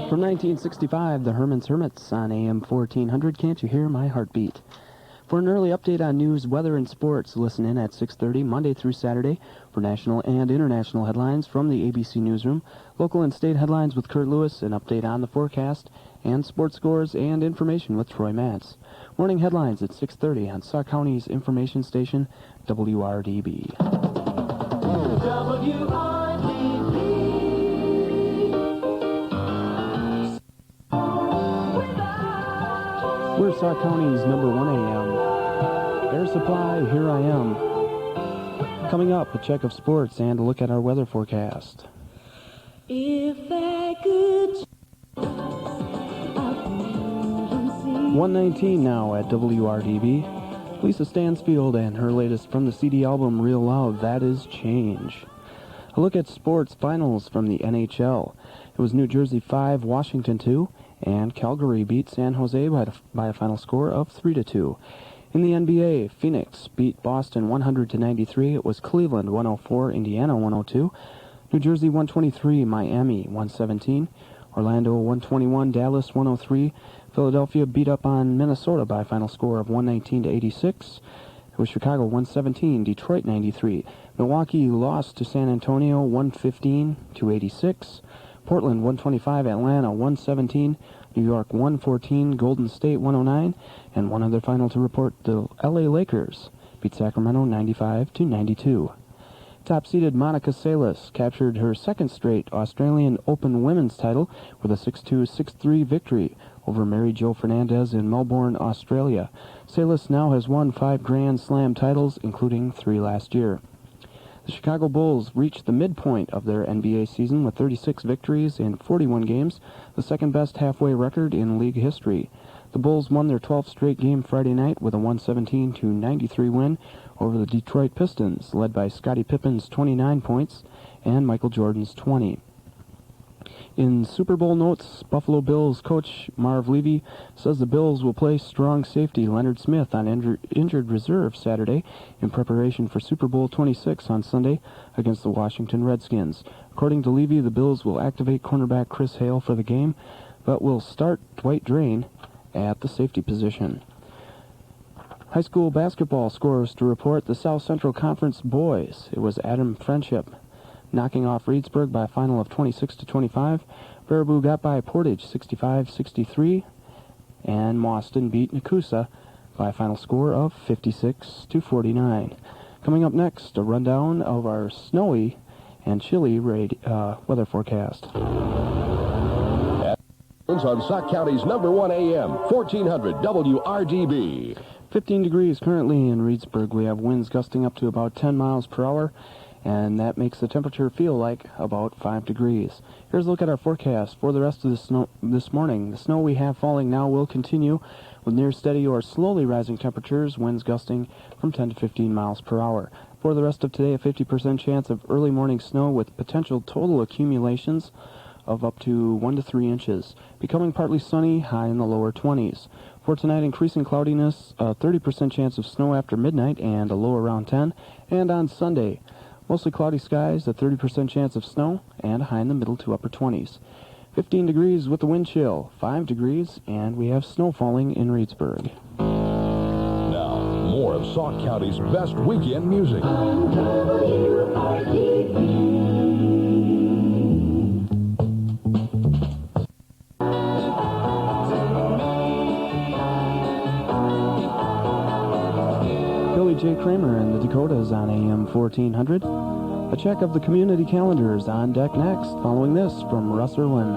From 1965, the Herman's Hermits on AM 1400, Can't You Hear My Heartbeat? For an early update on news, weather, and sports, listen in at 6:30 Monday through Saturday for national and international headlines from the ABC Newsroom, local and state headlines with Kurt Lewis, an update on the forecast, and sports scores and information with Troy Matz. Morning headlines at 6:30 on Sauk County's information station, WRDB. We're Sauk County's number 1 AM. Air Supply, Here I Am. Coming up, a check of sports and a look at our weather forecast. If I could 119 now at WRDB. Lisa Stansfield and her latest from the CD album Real Love, That Is Change. A look at sports finals from the NHL. It was New Jersey 5, Washington 2, and Calgary beat San Jose by a final score of 3-2. In the NBA, Phoenix beat Boston 100-93. It was Cleveland 104, Indiana 102. New Jersey 123, Miami 117. Orlando 121, Dallas 103. Philadelphia beat up on Minnesota by a final score of 119-86. It was Chicago 117, Detroit 93. Milwaukee lost to San Antonio 115-86. Portland 125, Atlanta 117, New York 114, Golden State 109, and one other final to report: the LA Lakers beat Sacramento 95-92. Top-seeded Monica Seles captured her second straight Australian Open women's title with a 6-2, 6-3 victory over Mary Jo Fernandez in Melbourne, Australia. Seles now has won 5 Grand Slam titles, including 3 last year. The Chicago Bulls reached the midpoint of their NBA season with 36 victories in 41 games, the second-best halfway record in league history. The Bulls won their 12th straight game Friday night with a 117-93 win over the Detroit Pistons, led by Scottie Pippen's 29 points and Michael Jordan's 20. In Super Bowl notes, Buffalo Bills coach Marv Levy says the Bills will play strong safety Leonard Smith on injured reserve Saturday in preparation for Super Bowl 26 on Sunday against the Washington Redskins. According to Levy, the Bills will activate cornerback Chris Hale for the game, but will start Dwight Drain at the safety position. High school basketball scores to report: the South Central Conference boys. It was Adam Friendship knocking off Reedsburg by a final of 26-25. Baraboo got by Portage 65-63, and Mauston beat Nakusa by a final score of 56-49. Coming up next, a rundown of our snowy and chilly weather forecast. On Sauk County's number 1 AM, 1400 WRDB. 15 degrees currently in Reedsburg. We have winds gusting up to about 10 miles per hour, and that makes the temperature feel like about 5 degrees. Here's a look at our forecast for the rest of the snow this morning. The snow we have falling now will continue with near steady or slowly rising temperatures, winds gusting from 10 to 15 miles per hour. For the rest of today, a 50% chance of early morning snow with potential total accumulations of up to 1 to 3 inches. Becoming partly sunny, high in the lower 20s. For tonight, increasing cloudiness, a 30% chance of snow after midnight and a low around 10. And on Sunday, mostly cloudy skies, a 30% chance of snow, and a high in the middle to upper 20s. 15 degrees with the wind chill, 5 degrees, and we have snow falling in Reedsburg. Now, more of Sauk County's best weekend music. Billy J. Kramer and the Dakotas on AM 1400. A check of the community calendars on deck next, following this from Russ Irwin.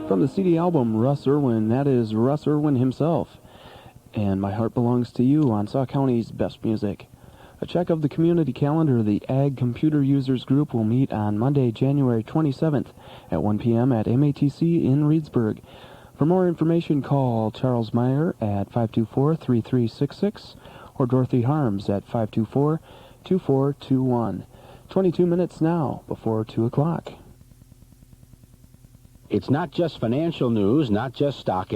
From the CD album Russ Irwin, that is Russ Irwin himself. And My Heart Belongs to You on Sauk County's best music. A check of the community calendar. The Ag Computer Users Group will meet on Monday, January 27th at 1 p.m. at MATC in Reedsburg. For more information, call Charles Meyer at 524-3366 or Dorothy Harms at 524-2421. 22 minutes now before 2 o'clock. It's not just financial news, not just stock.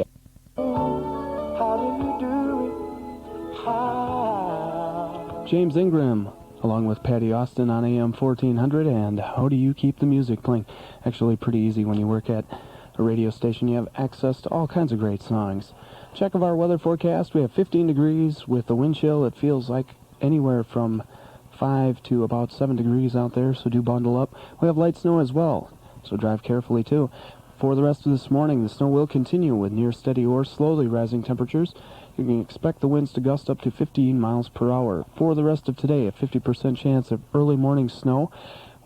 How do you do it? James Ingram, along with Patty Austin on AM 1400, and How Do You Keep the Music Playing? Actually pretty easy when you work at a radio station. You have access to all kinds of great songs. Check of our weather forecast. We have 15 degrees with the wind chill. It feels like anywhere from 5 to about 7 degrees out there, so do bundle up. We have light snow as well, so drive carefully too. For the rest of this morning, the snow will continue with near steady or slowly rising temperatures. You can expect the winds to gust up to 15 miles per hour. For the rest of today, a 50% chance of early morning snow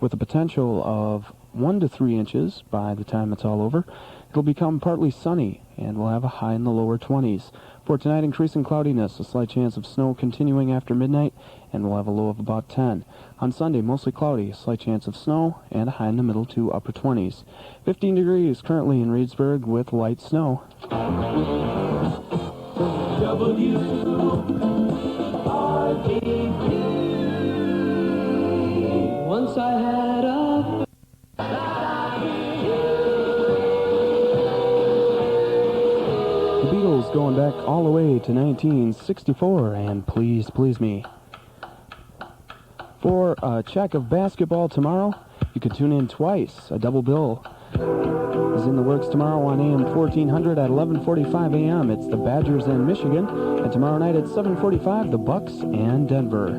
with a potential of 1 to 3 inches by the time it's all over. It'll become partly sunny, and we'll have a high in the lower 20s. For tonight, increasing cloudiness, a slight chance of snow continuing after midnight, and we'll have a low of about 10. On Sunday, mostly cloudy, a slight chance of snow, and a high in the middle to upper 20s. 15 degrees currently in Reedsburg with light snow. WRDB. Once I had a... The Beatles going back all the way to 1964, and Please Please Me. For a check of basketball tomorrow, you can tune in twice. A double bill is in the works tomorrow on AM 1400 at 11:45 a.m. It's the Badgers and Michigan, and tomorrow night at 7:45, the Bucks and Denver.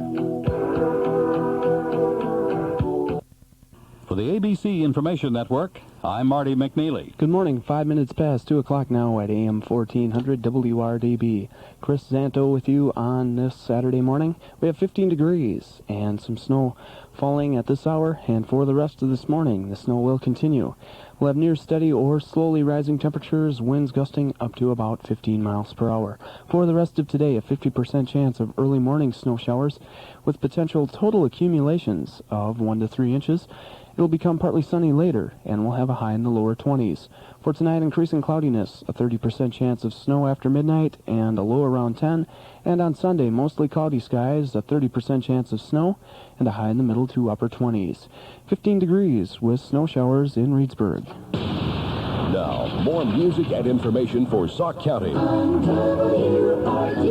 For the ABC Information Network, I'm Marty McNeely. Good morning, 5 minutes past 2 o'clock now at AM 1400 WRDB. Chris Zanto with you on this Saturday morning. We have 15 degrees and some snow falling at this hour, and for the rest of this morning, the snow will continue. We'll have near steady or slowly rising temperatures, winds gusting up to about 15 miles per hour. For the rest of today, a 50% chance of early morning snow showers with potential total accumulations of 1 to 3 inches. It'll become partly sunny later, and we'll have a high in the lower 20s. For tonight, increasing cloudiness, a 30% chance of snow after midnight, and a low around 10. And on Sunday, mostly cloudy skies, a 30% chance of snow, and a high in the middle to upper 20s. 15 degrees with snow showers in Reedsburg. Now, more music and information for Sauk County. On WRDB.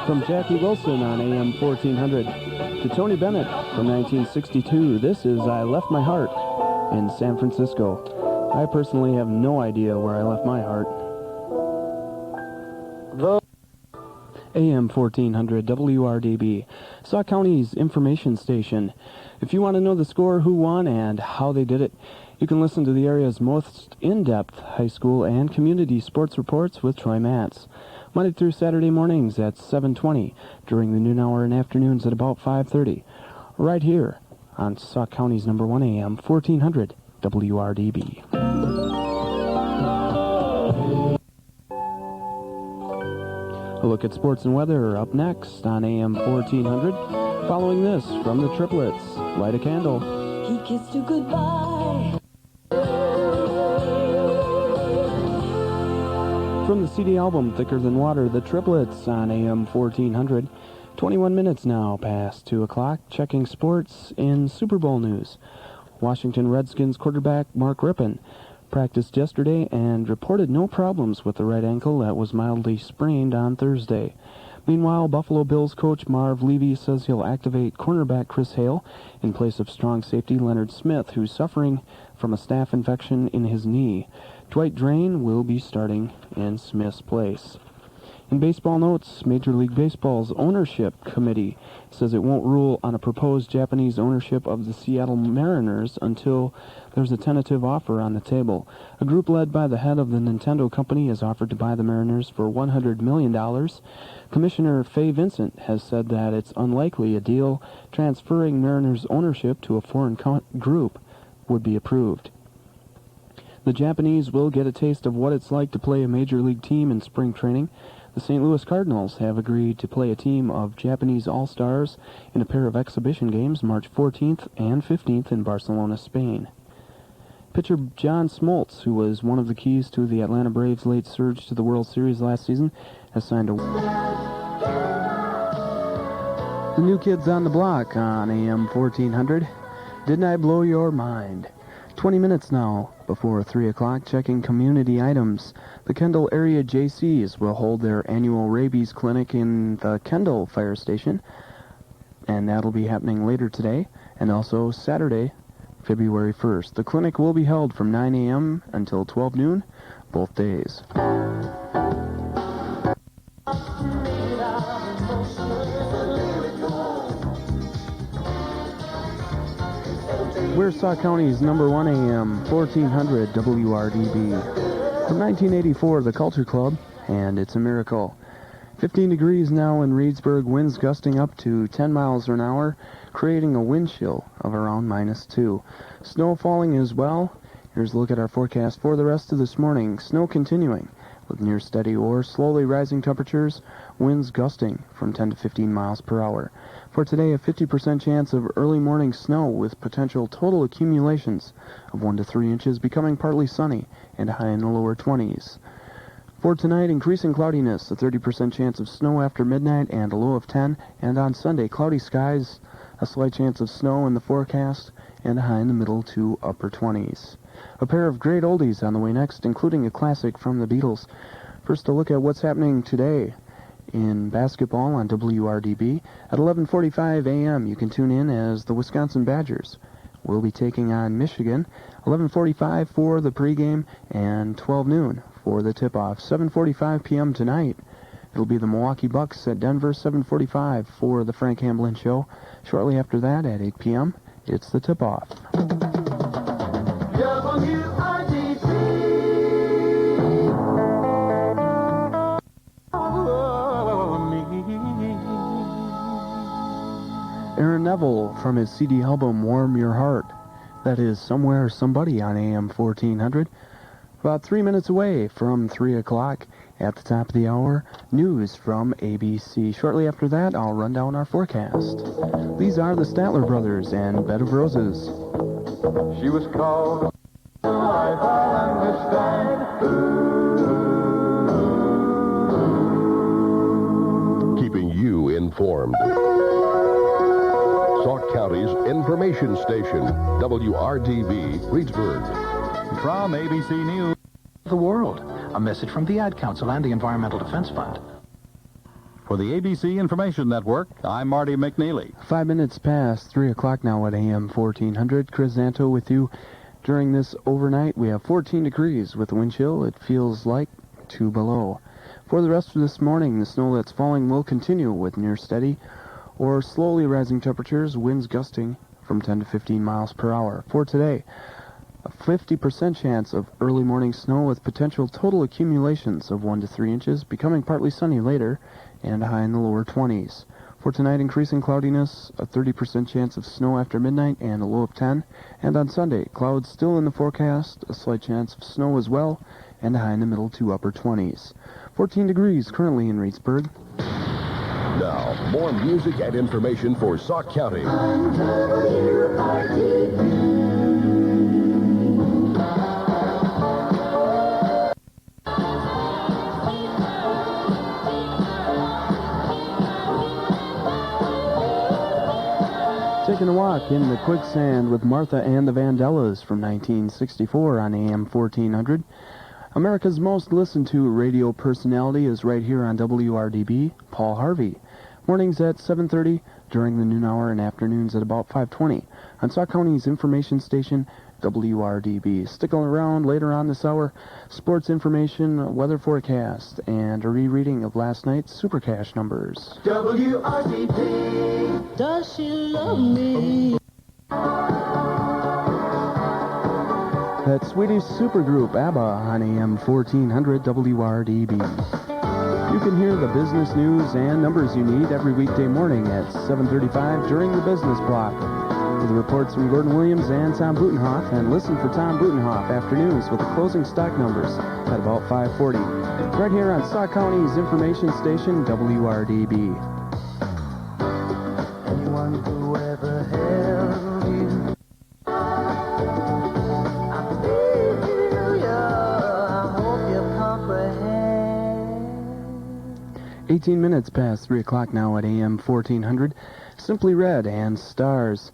From Jackie Wilson on AM 1400 to Tony Bennett from 1962, this is I Left My Heart in San Francisco. I personally have no idea where I left my heart. AM 1400 WRDB, Sauk County's information station. If you want to know the score, who won, and how they did it, you can listen to the area's most in-depth high school and community sports reports with Troy Matz. Monday through Saturday mornings at 7:20, during the noon hour and afternoons at about 5:30, right here on Sauk County's number 1 AM 1400 WRDB. A look at sports and weather up next on AM 1400. Following this from the Triplets, Light a Candle. He kissed you goodbye. From the CD album Thicker Than Water, the Triplets on AM 1400. 21 minutes now past 2 o'clock. Checking sports in Super Bowl news. Washington Redskins quarterback Mark Rypien practiced yesterday and reported no problems with the right ankle that was mildly sprained on Thursday. Meanwhile, Buffalo Bills coach Marv Levy says he'll activate cornerback Chris Hale in place of strong safety Leonard Smith, who's suffering from a staph infection in his knee. Dwight Drain will be starting in Smith's place. In baseball notes, Major League Baseball's ownership committee says it won't rule on a proposed Japanese ownership of the Seattle Mariners until there's a tentative offer on the table. A group led by the head of the Nintendo company has offered to buy the Mariners for $100 million. Commissioner Fay Vincent has said that it's unlikely a deal transferring Mariners ownership to a foreign group would be approved. The Japanese will get a taste of what it's like to play a major league team in spring training. The St. Louis Cardinals have agreed to play a team of Japanese All-Stars in a pair of exhibition games March 14th and 15th in Barcelona, Spain. Pitcher John Smoltz, who was one of the keys to the Atlanta Braves' late surge to the World Series last season, has signed a... The New Kids on the Block on AM 1400. Didn't I blow your mind? 20 minutes now before 3 o'clock, checking community items. The Kendall area JCs will hold their annual rabies clinic in the Kendall Fire Station, and that'll be happening later today, and also Saturday, February 1st. The clinic will be held from 9 a.m. until 12 noon, both days. We're Sauk County's number 1 AM, 1400 WRDB. From 1984, the Culture Club, and it's a miracle. 15 degrees now in Reedsburg, winds gusting up to 10 miles an hour, creating a wind chill of around -2. Snow falling as well. Here's a look at our forecast for the rest of this morning. Snow continuing with near steady or slowly rising temperatures, winds gusting from 10 to 15 miles per hour. For today, a 50% chance of early morning snow with potential total accumulations of 1 to 3 inches, becoming partly sunny and high in the lower 20s. For tonight, increasing cloudiness, a 30% chance of snow after midnight and a low of 10. And on Sunday, cloudy skies, a slight chance of snow in the forecast and a high in the middle to upper 20s. A pair of great oldies on the way next, including a classic from the Beatles. First, a look at what's happening today in basketball on WRDB. At 11:45 a.m., you can tune in as the Wisconsin Badgers will be taking on Michigan. 11:45 for the pregame and 12 noon for the tip-off. 7:45 p.m. tonight, it'll be the Milwaukee Bucks at Denver. 7:45 for the Frank Hamblin Show. Shortly after that, at 8 p.m., it's the tip-off. Aaron Neville from his CD album Warm Your Heart. That is Somewhere Somebody on AM 1400. About 3 minutes away from 3 o'clock. At the top of the hour, news from ABC. Shortly after that, I'll run down our forecast. These are the Statler Brothers and Bed of Roses. She was called Life, I understand. Keeping you informed. Sauk County's information station, WRDB, Reedsburg. From ABC News. The world. A message from the Ad Council and the Environmental Defense Fund. For the ABC Information Network, I'm Marty McNeely. 5 minutes past 3 o'clock now at AM 1400. Chris Zanto with you. During this overnight, we have 14 degrees with wind chill. It feels like 2 below. For the rest of this morning, the snow that's falling will continue with near steady or slowly rising temperatures, winds gusting from 10 to 15 miles per hour. For today, a 50% chance of early morning snow with potential total accumulations of 1 to 3 inches, becoming partly sunny later, and a high in the lower 20s. For tonight, increasing cloudiness, a 30% chance of snow after midnight, and a low of 10. And on Sunday, clouds still in the forecast, a slight chance of snow as well, and a high in the middle to upper 20s. 14 degrees currently in Reedsburg. Now, more music and information for Sauk County. Taking a walk in the quicksand with Martha and the Vandellas from 1964 on AM 1400. America's most listened to radio personality is right here on WRDB, Paul Harvey. Mornings at 7:30, during the noon hour, and afternoons at about 5:20 on Sauk County's information station, WRDB. Sticking around later on this hour, sports information, weather forecast, and a rereading of last night's Super Cash numbers. WRDB. Does she love me? That Swedish supergroup ABBA on AM 1400 WRDB. You can hear the business news and numbers you need every weekday morning at 7:35 during the business block. With reports from Gordon Williams and Tom Butenhoff, and listen for Tom Butenhoff afternoons with the closing stock numbers at about 5:40. Right here on Sauk County's information station, WRDB. Anyone who ever held you, I feel you, I hope you comprehend. 18 minutes past 3 o'clock now at AM 1400. Simply Red and Stars.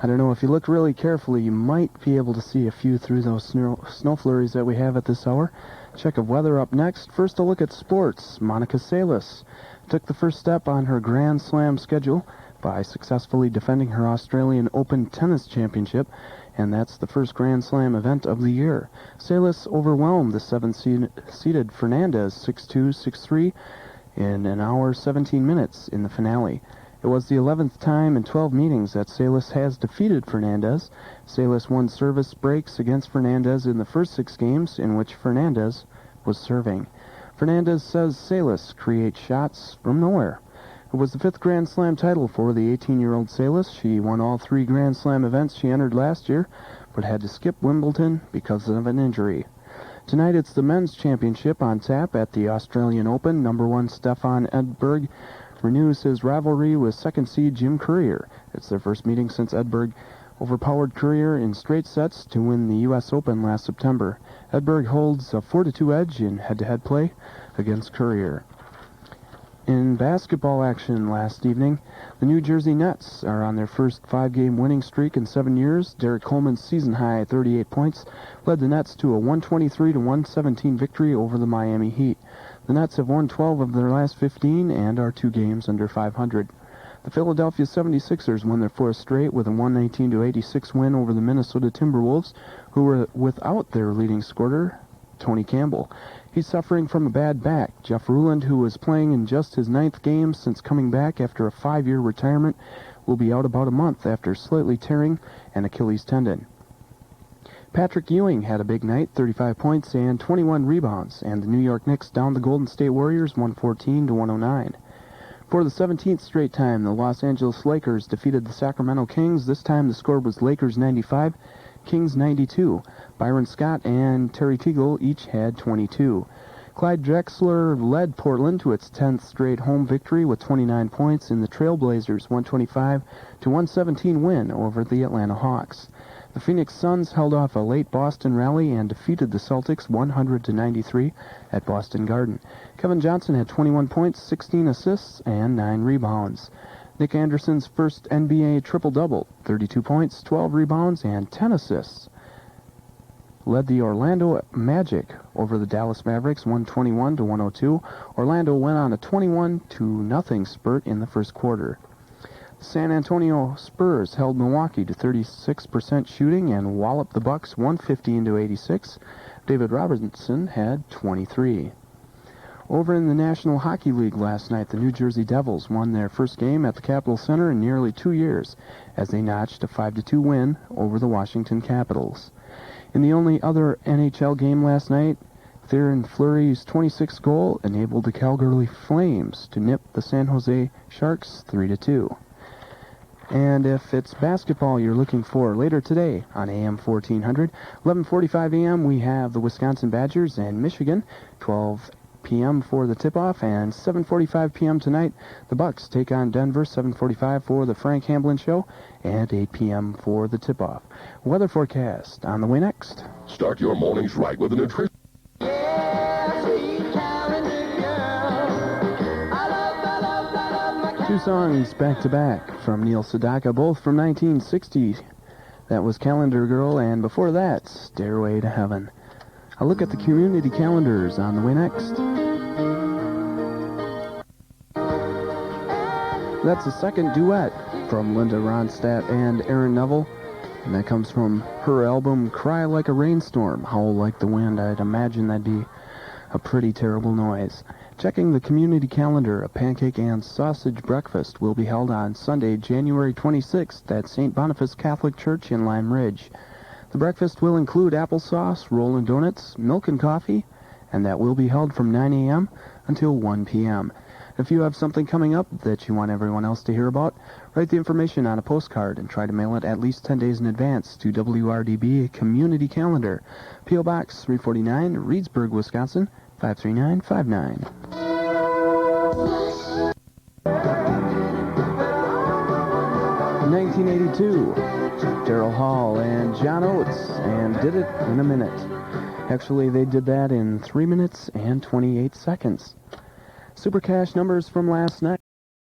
I don't know, if you look really carefully, you might be able to see a few through those snow flurries that we have at this hour. Check of weather up next. First, a look at sports. Monica Seles took the first step on her Grand Slam schedule by successfully defending her Australian Open Tennis Championship, and that's the first Grand Slam event of the year. Seles overwhelmed the 7-seeded Fernandez 6-2, 6-3 in an hour 17 minutes in the finale. It was the 11th time in 12 meetings that Seles has defeated Fernandez. Seles won service breaks against Fernandez in the first 6 games in which Fernandez was serving. Fernandez says Seles creates shots from nowhere. It was the 5th Grand Slam title for the 18-year-old Seles. She won all 3 Grand Slam events she entered last year, but had to skip Wimbledon because of an injury. Tonight it's the men's championship on tap at the Australian Open. Number 1 Stefan Edberg renews his rivalry with second seed Jim Courier. It's their first meeting since Edberg overpowered Courier in straight sets to win the U.S. Open last September. Edberg holds a 4-2 edge in head-to-head play against Courier. In basketball action last evening, the New Jersey Nets are on their first 5-game winning streak in 7 years. Derek Coleman's season-high 38 points led the Nets to a 123-117 victory over the Miami Heat. The Nets have won 12 of their last 15 and are 2 games under 500. The Philadelphia 76ers won their 4th straight with a 119-86 win over the Minnesota Timberwolves, who were without their leading scorer, Tony Campbell. He's suffering from a bad back. Jeff Ruland, who was playing in just his 9th game since coming back after a 5-year retirement, will be out about a month after slightly tearing an Achilles tendon. Patrick Ewing had a big night, 35 points and 21 rebounds, and the New York Knicks downed the Golden State Warriors 114-109. For the 17th straight time, the Los Angeles Lakers defeated the Sacramento Kings. This time the score was Lakers 95, Kings 92. Byron Scott and Terry Teagle each had 22. Clyde Drexler led Portland to its 10th straight home victory with 29 points in the Trailblazers' 125-117 win over the Atlanta Hawks. The Phoenix Suns held off a late Boston rally and defeated the Celtics 100-93 at Boston Garden. Kevin Johnson had 21 points, 16 assists, and 9 rebounds. Nick Anderson's first NBA triple-double, 32 points, 12 rebounds, and 10 assists, led the Orlando Magic over the Dallas Mavericks 121-102. Orlando went on a 21-0 spurt in the first quarter. The San Antonio Spurs held Milwaukee to 36% shooting and walloped the Bucks 115-86. David Robinson had 23. Over in the National Hockey League last night, the New Jersey Devils won their first game at the Capitol Center in nearly 2 years as they notched a 5-2 win over the Washington Capitals. In the only other NHL game last night, Theoren Fleury's 26th goal enabled the Calgary Flames to nip the San Jose Sharks 3-2. And if it's basketball you're looking for later today on AM 1400, 11:45 a.m. we have the Wisconsin Badgers and Michigan, 12 p.m. for the tip-off, and 7:45 p.m. tonight, the Bucks take on Denver, 7:45 for the Frank Hamblin Show, and 8 p.m. for the tip-off. Weather forecast on the way next. Start your mornings right with a nutrition. Two songs back-to-back from Neil Sedaka, both from 1960. That was Calendar Girl, and before that, Stairway to Heaven. A look at the community calendars on the way next. That's the second duet from Linda Ronstadt and Aaron Neville, and that comes from her album Cry Like a Rainstorm, Howl Like the Wind. I'd imagine that'd be a pretty terrible noise. Checking the community calendar, a pancake and sausage breakfast will be held on Sunday, January 26th at St. Boniface Catholic Church in Lime Ridge. The breakfast will include applesauce, roll-and donuts, milk and coffee, and that will be held from 9 a.m. until 1 p.m. If you have something coming up that you want everyone else to hear about, write the information on a postcard and try to mail it at least 10 days in advance to WRDB Community Calendar, P.O. Box 349, Reedsburg, Wisconsin, 53959. In 1982, Daryl Hall and John Oates, and Did It in a Minute. Actually, they did that in 3 minutes and 28 seconds. Super Cash numbers from last night.